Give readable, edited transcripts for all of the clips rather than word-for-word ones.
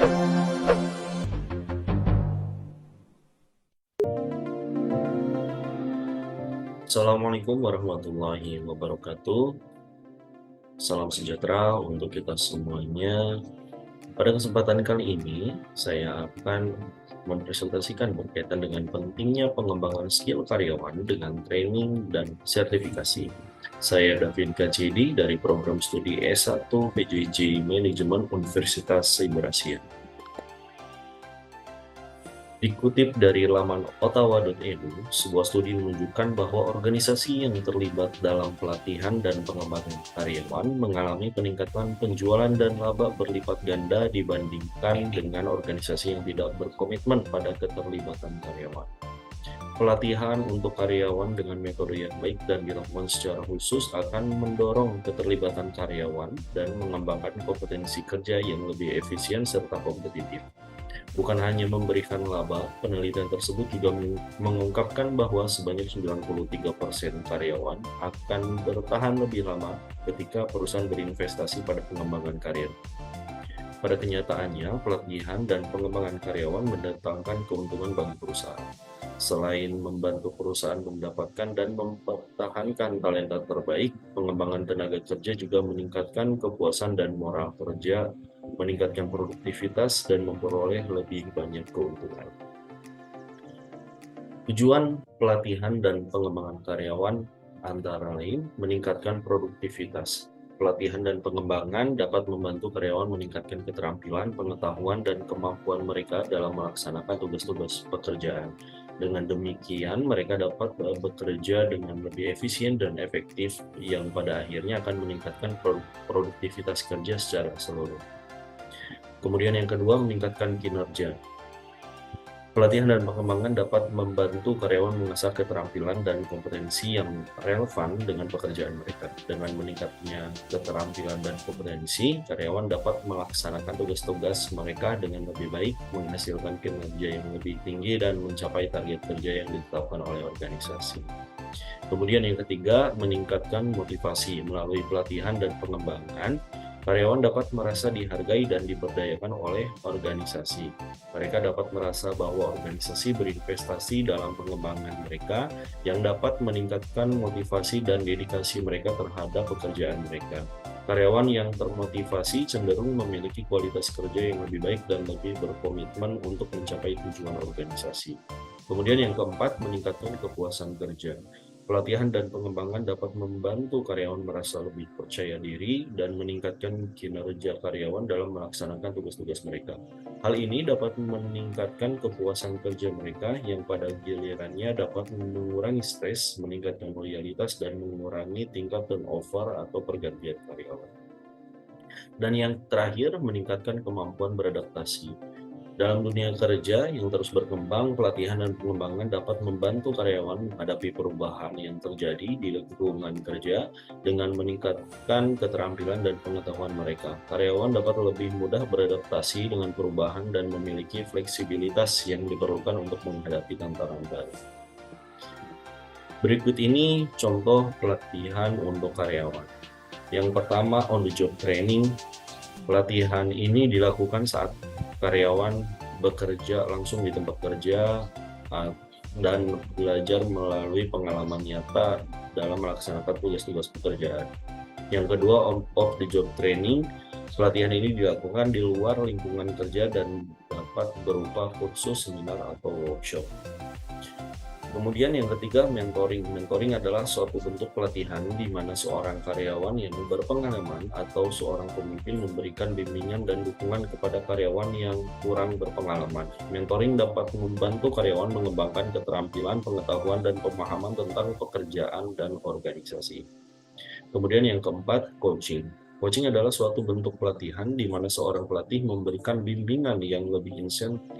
Assalamualaikum warahmatullahi wabarakatuh. Salam sejahtera untuk kita semuanya. Pada kesempatan kali ini, saya akan mempresentasikan berkaitan dengan pentingnya pengembangan skill karyawan dengan training dan sertifikasi. Saya David Kacedi dari program studi S1 PJJ Manajemen Universitas Cyber Asia. Dikutip dari laman ottawa.edu, sebuah studi menunjukkan bahwa organisasi yang terlibat dalam pelatihan dan pengembangan karyawan mengalami peningkatan penjualan dan laba berlipat ganda dibandingkan dengan organisasi yang tidak berkomitmen pada keterlibatan karyawan. Pelatihan untuk karyawan dengan metode yang baik dan dilakukan secara khusus akan mendorong keterlibatan karyawan dan mengembangkan kompetensi kerja yang lebih efisien serta kompetitif. Bukan hanya memberikan laba, penelitian tersebut juga mengungkapkan bahwa sebanyak 93% karyawan akan bertahan lebih lama ketika perusahaan berinvestasi pada pengembangan karir. Pada kenyataannya, pelatihan dan pengembangan karyawan mendatangkan keuntungan bagi perusahaan. Selain membantu perusahaan mendapatkan dan mempertahankan talenta terbaik, pengembangan tenaga kerja juga meningkatkan kepuasan dan moral kerja, meningkatkan produktivitas, dan memperoleh lebih banyak keuntungan. Tujuan pelatihan dan pengembangan karyawan antara lain meningkatkan produktivitas. Pelatihan dan pengembangan dapat membantu karyawan meningkatkan keterampilan, pengetahuan, dan kemampuan mereka dalam melaksanakan tugas-tugas pekerjaan. Dengan demikian, mereka dapat bekerja dengan lebih efisien dan efektif, yang pada akhirnya akan meningkatkan produktivitas kerja secara keseluruhan. Kemudian yang kedua, meningkatkan kinerja. Pelatihan dan pengembangan dapat membantu karyawan mengasah keterampilan dan kompetensi yang relevan dengan pekerjaan mereka. Dengan meningkatnya keterampilan dan kompetensi, karyawan dapat melaksanakan tugas-tugas mereka dengan lebih baik, menghasilkan kinerja yang lebih tinggi, dan mencapai target kerja yang ditetapkan oleh organisasi. Kemudian yang ketiga, meningkatkan motivasi. Melalui pelatihan dan pengembangan, karyawan dapat merasa dihargai dan diberdayakan oleh organisasi. Mereka dapat merasa bahwa organisasi berinvestasi dalam pengembangan mereka, yang dapat meningkatkan motivasi dan dedikasi mereka terhadap pekerjaan mereka. Karyawan yang termotivasi cenderung memiliki kualitas kerja yang lebih baik dan lebih berkomitmen untuk mencapai tujuan organisasi. Kemudian yang keempat, meningkatkan kepuasan kerja. Pelatihan dan pengembangan dapat membantu karyawan merasa lebih percaya diri dan meningkatkan kinerja karyawan dalam melaksanakan tugas-tugas mereka. Hal ini dapat meningkatkan kepuasan kerja mereka, yang pada gilirannya dapat mengurangi stres, meningkatkan loyalitas, dan mengurangi tingkat turnover atau pergantian karyawan. Dan yang terakhir, meningkatkan kemampuan beradaptasi. Dalam dunia kerja yang terus berkembang, pelatihan dan pengembangan dapat membantu karyawan menghadapi perubahan yang terjadi di lingkungan kerja dengan meningkatkan keterampilan dan pengetahuan mereka. Karyawan dapat lebih mudah beradaptasi dengan perubahan dan memiliki fleksibilitas yang diperlukan untuk menghadapi tantangan baru. Berikut ini contoh pelatihan untuk karyawan. Yang pertama, on the job training. Pelatihan ini dilakukan saat karyawan bekerja langsung di tempat kerja dan belajar melalui pengalaman nyata dalam melaksanakan tugas-tugas pekerjaan. Yang kedua, on-off the job training. Pelatihan ini dilakukan di luar lingkungan kerja dan dapat berupa kursus, seminar, atau workshop. Kemudian yang ketiga, mentoring. Mentoring adalah suatu bentuk pelatihan di mana seorang karyawan yang berpengalaman atau seorang pemimpin memberikan bimbingan dan dukungan kepada karyawan yang kurang berpengalaman. Mentoring dapat membantu karyawan mengembangkan keterampilan, pengetahuan, dan pemahaman tentang pekerjaan dan organisasi. Kemudian yang keempat, coaching. Coaching adalah suatu bentuk pelatihan di mana seorang pelatih memberikan bimbingan yang lebih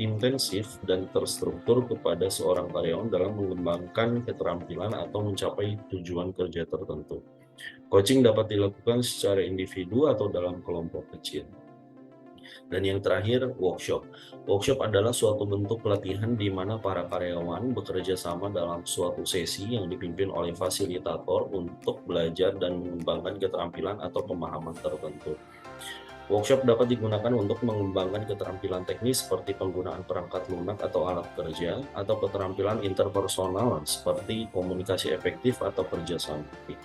intensif dan terstruktur kepada seorang karyawan dalam mengembangkan keterampilan atau mencapai tujuan kerja tertentu. Coaching dapat dilakukan secara individu atau dalam kelompok kecil. Dan yang terakhir, workshop. Workshop adalah suatu bentuk pelatihan di mana para karyawan bekerja sama dalam suatu sesi yang dipimpin oleh fasilitator untuk belajar dan mengembangkan keterampilan atau pemahaman tertentu. Workshop dapat digunakan untuk mengembangkan keterampilan teknis seperti penggunaan perangkat lunak atau alat kerja, atau keterampilan interpersonal seperti komunikasi efektif atau kerjasama tim.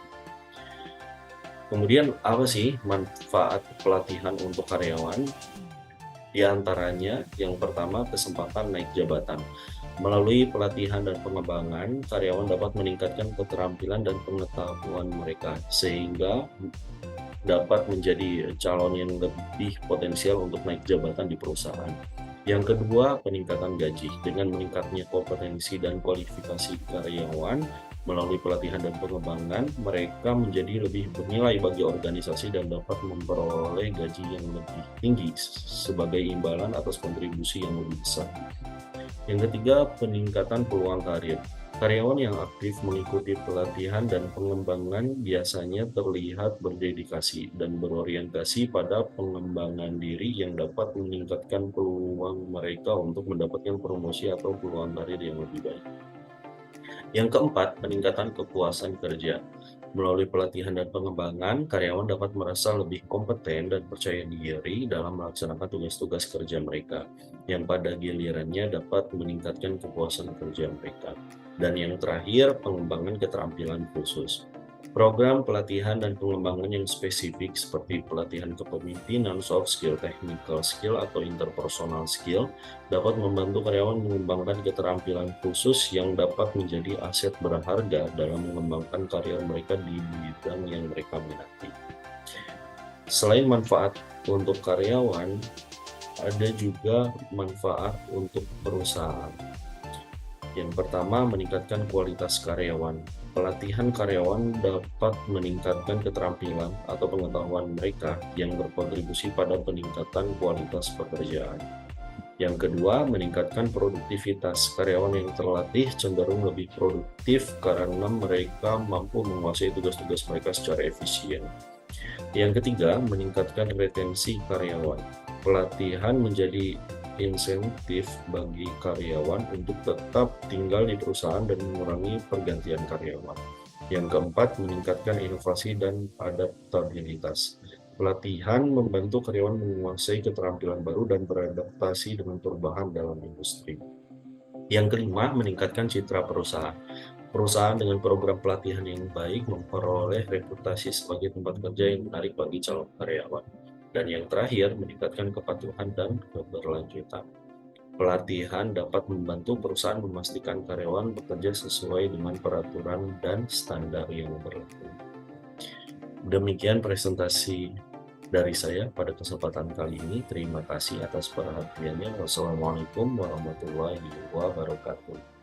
Kemudian apa sih manfaat pelatihan untuk karyawan? Di antaranya, yang pertama kesempatan naik jabatan. Melalui pelatihan dan pengembangan, karyawan dapat meningkatkan keterampilan dan pengetahuan mereka, sehingga dapat menjadi calon yang lebih potensial untuk naik jabatan di perusahaan. Yang kedua, peningkatan gaji. Dengan meningkatnya kompetensi dan kualifikasi karyawan melalui pelatihan dan pengembangan, mereka menjadi lebih bernilai bagi organisasi dan dapat memperoleh gaji yang lebih tinggi sebagai imbalan atas kontribusi yang lebih besar. Yang ketiga, peningkatan peluang karir. Karyawan yang aktif mengikuti pelatihan dan pengembangan biasanya terlihat berdedikasi dan berorientasi pada pengembangan diri yang dapat meningkatkan peluang mereka untuk mendapatkan promosi atau peluang karir yang lebih baik. Yang keempat, peningkatan kepuasan kerja. Melalui pelatihan dan pengembangan, karyawan dapat merasa lebih kompeten dan percaya diri dalam melaksanakan tugas-tugas kerja mereka, yang pada gilirannya dapat meningkatkan kepuasan kerja mereka. Dan yang terakhir, pengembangan keterampilan khusus. Program pelatihan dan pengembangan yang spesifik seperti pelatihan kepemimpinan, soft skill, technical skill, atau interpersonal skill dapat membantu karyawan mengembangkan keterampilan khusus yang dapat menjadi aset berharga dalam mengembangkan karir mereka di bidang yang mereka minati. Selain manfaat untuk karyawan, ada juga manfaat untuk perusahaan. Yang pertama, meningkatkan kualitas karyawan. Pelatihan karyawan dapat meningkatkan keterampilan atau pengetahuan mereka yang berkontribusi pada peningkatan kualitas pekerjaan. Yang kedua, meningkatkan produktivitas. Karyawan yang terlatih cenderung lebih produktif karena mereka mampu menguasai tugas-tugas mereka secara efisien. Yang ketiga, meningkatkan retensi karyawan. Pelatihan menjadi insentif bagi karyawan untuk tetap tinggal di perusahaan dan mengurangi pergantian karyawan. Yang keempat, meningkatkan inovasi dan adaptabilitas. Pelatihan membantu karyawan menguasai keterampilan baru dan beradaptasi dengan perubahan dalam industri. Yang kelima, meningkatkan citra perusahaan. Perusahaan dengan program pelatihan yang baik memperoleh reputasi sebagai tempat kerja yang menarik bagi calon karyawan. Dan yang terakhir, meningkatkan kepatuhan dan keberlanjutan. Pelatihan dapat membantu perusahaan memastikan karyawan bekerja sesuai dengan peraturan dan standar yang berlaku. Demikian presentasi dari saya pada kesempatan kali ini. Terima kasih atas perhatiannya. Wassalamualaikum warahmatullahi wabarakatuh.